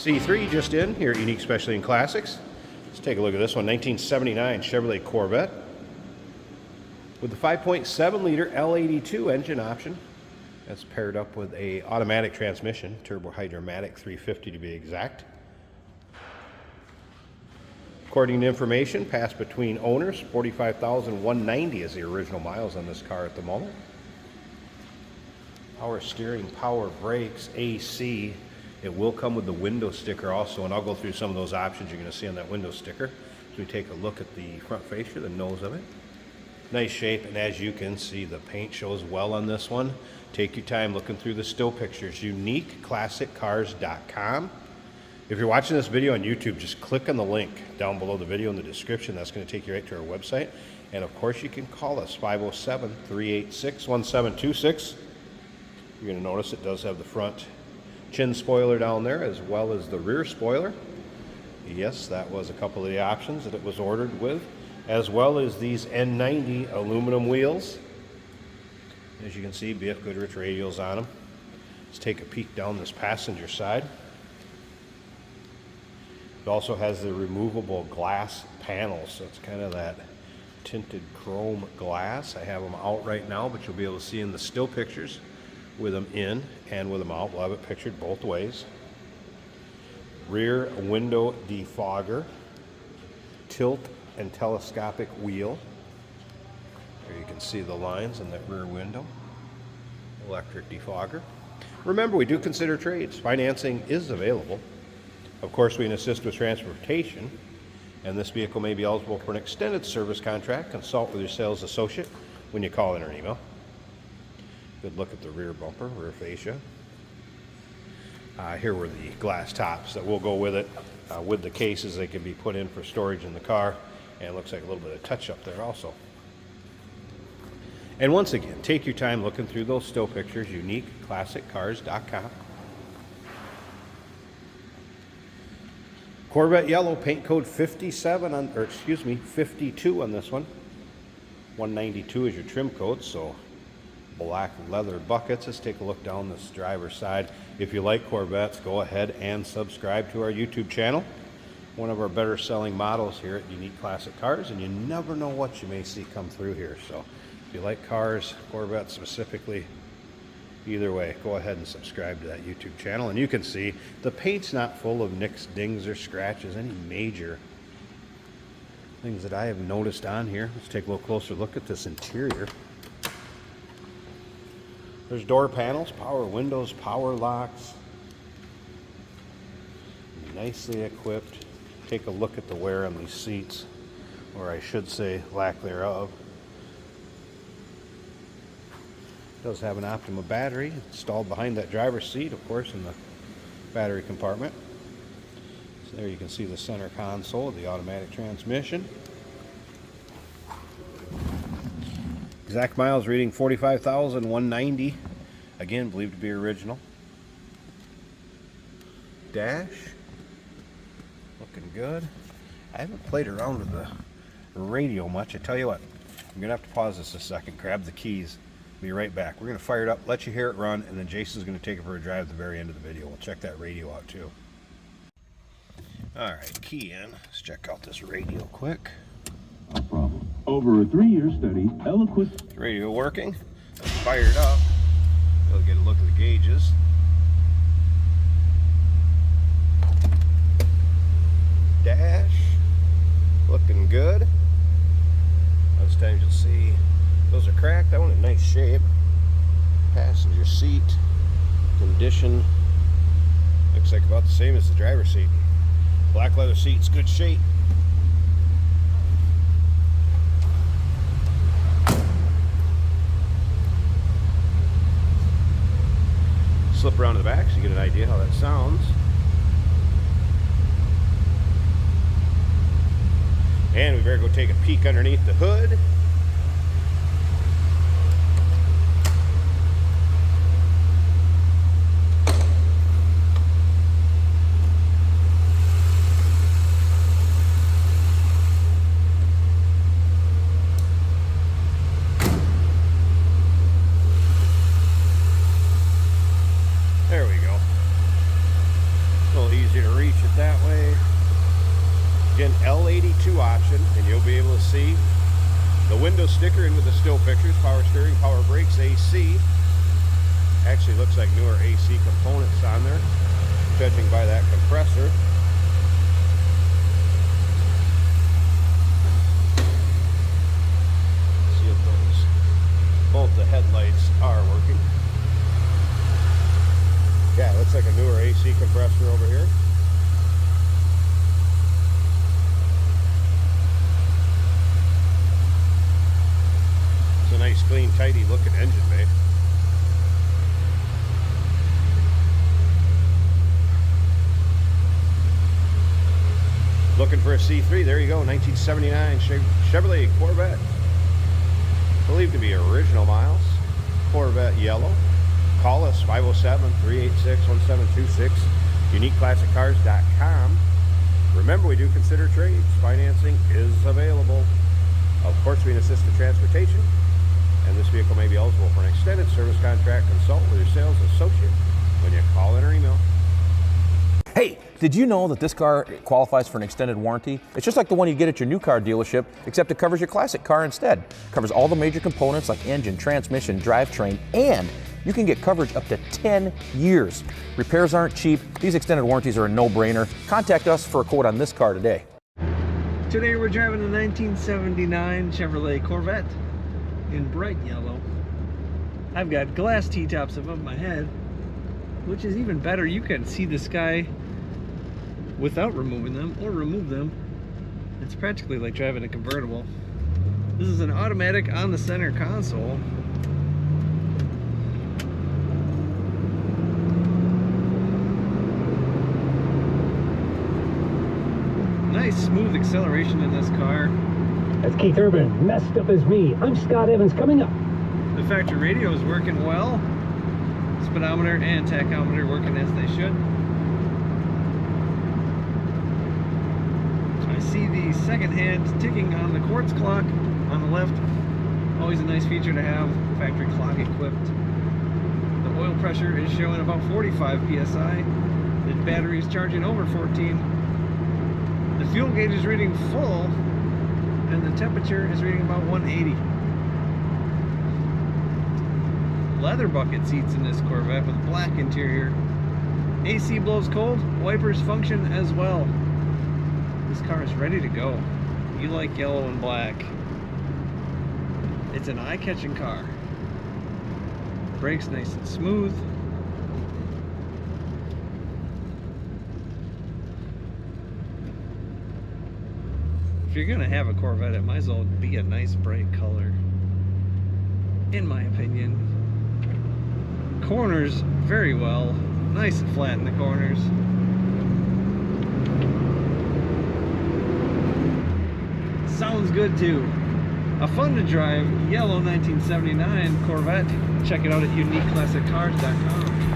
C3 just in here at Unique Specialty and Classics. Let's take a look at this one, 1979 Chevrolet Corvette with the 5.7 liter L82 engine option. That's paired up with a automatic transmission, turbo hydromatic 350 to be exact. According to information passed between owners, 45,190 is the original miles on this car at the moment. Power steering, power brakes, AC. It will come with the window sticker also, and I'll go through some of those options you're going to see on that window sticker. So we take a look at the front fascia, the nose of it. Nice shape, and as you can see, the paint shows well on this one. Take your time looking through the still pictures. UniqueClassicCars.com. If you're watching this video on YouTube, just click on the link down below the video in the description. That's going to take you right to our website. And of course, you can call us, 507-386-1726. You're going to notice it does have the front chin spoiler down there, as well as the rear spoiler. Yes, that was a couple of the options that it was ordered with, as well as these N90 aluminum wheels. As you can see, BF Goodrich radials on them. Let's take a peek down this passenger side. It also has the removable glass panels, so it's kind of that tinted chrome glass. I have them out right now, but you'll be able to see in the still pictures with them in and with them out. We'll have it pictured both ways. Rear window defogger, tilt and telescopic wheel. There you can see the lines in that rear window. Electric defogger. Remember, we do consider trades. Financing is available. Of course, we can assist with transportation, and this vehicle may be eligible for an extended service contract. Consult with your sales associate when you call in or email. Good look at the rear bumper, rear fascia. Here were the glass tops that will go with it. With the cases, they can be put in for storage in the car, and it looks like a little bit of touch-up there also. And once again, take your time looking through those still pictures, UniqueClassicCars.com. Corvette yellow, paint code 57 on, or excuse me, 52 on this one. 192 is your trim code, so black leather buckets. Let's take a look down this driver's side. If you like Corvettes, go ahead and subscribe to our YouTube channel. One of our better selling models here at Unique Classic Cars, and you never know what you may see come through here. So if you like cars, Corvettes specifically, either way, go ahead and subscribe to that YouTube channel. And you can see the paint's not full of nicks, dings, or scratches, any major things that I have noticed on here. Let's take a little closer look at this interior. There's door panels, power windows, power locks. Nicely equipped. Take a look at the wear on these seats, or I should say lack thereof. It does have an Optima battery installed behind that driver's seat, of course, in the battery compartment. So there you can see the center console of the automatic transmission. Exact miles reading 45,190. Again, believed to be original. Dash. Looking good. I haven't played around with the radio much. I tell you what, I'm going to have to pause this a second, grab the keys. Be right back. We're going to fire it up, let you hear it run, and then Jason's going to take it for a drive at the very end of the video. We'll check that radio out too. Alright, key in. Let's check out this radio quick. No problem. Over a 3-year study, eloquent. Radio working. Fired up. We'll get a look at the gauges. Dash. Looking good. Most times you'll see those are cracked. That one in nice shape. Passenger seat condition looks like about the same as the driver's seat. Black leather seats, good shape. Slip around to the back so you get an idea how that sounds. And we better go take a peek underneath the hood. There we go. A little easier to read. you'll be able to see the window sticker in with the still pictures, power steering, power brakes, AC. Actually looks like newer AC components on there, judging by that compressor. See if both the headlights are working. Yeah, it looks like a newer AC compressor over here. It's a nice, clean, tidy looking engine bay. Looking for a C3? There you go, 1979 Chevrolet Corvette. Believed to be original miles. Corvette yellow. Call us 507-386-1726. UniqueClassicCars.com. Remember, we do consider trades. Financing is available. Of course, we can assist in transportation, and this vehicle may be eligible for an extended service contract. Consult with your sales associate when you call in or email. Hey, did you know that this car qualifies for an extended warranty? It's just like the one you get at your new car dealership, except it covers your classic car instead. It covers all the major components like engine, transmission, drivetrain, and you can get coverage up to 10 years. Repairs aren't cheap. These extended warranties are a no-brainer. Contact us for a quote on this car today. Today we're driving a 1979 Chevrolet Corvette in bright yellow. I've got glass T-tops above my head, which is even better. You can see the sky without removing them or remove them. It's practically like driving a convertible. This is an automatic on the center console. Nice smooth acceleration in this car. That's Keith Urban, messed up as me. I'm Scott Evans, coming up. The factory radio is working well. Speedometer and tachometer working as they should. I see the second hand ticking on the quartz clock on the left. Always a nice feature to have, factory clock equipped. The oil pressure is showing about 45 psi. The battery is charging over 14. The fuel gauge is reading full, and the temperature is reading about 180. Leather bucket seats in this Corvette with black interior. AC blows cold, wipers function as well. This car is ready to go. You like yellow and black. It's an eye-catching car. Brakes nice and smooth. If you're gonna have a Corvette, it might as well be a nice bright color, in my opinion. Corners very well, nice and flat in the corners. Sounds good too. A fun to drive yellow 1979 Corvette. Check it out at UniqueClassicCars.com.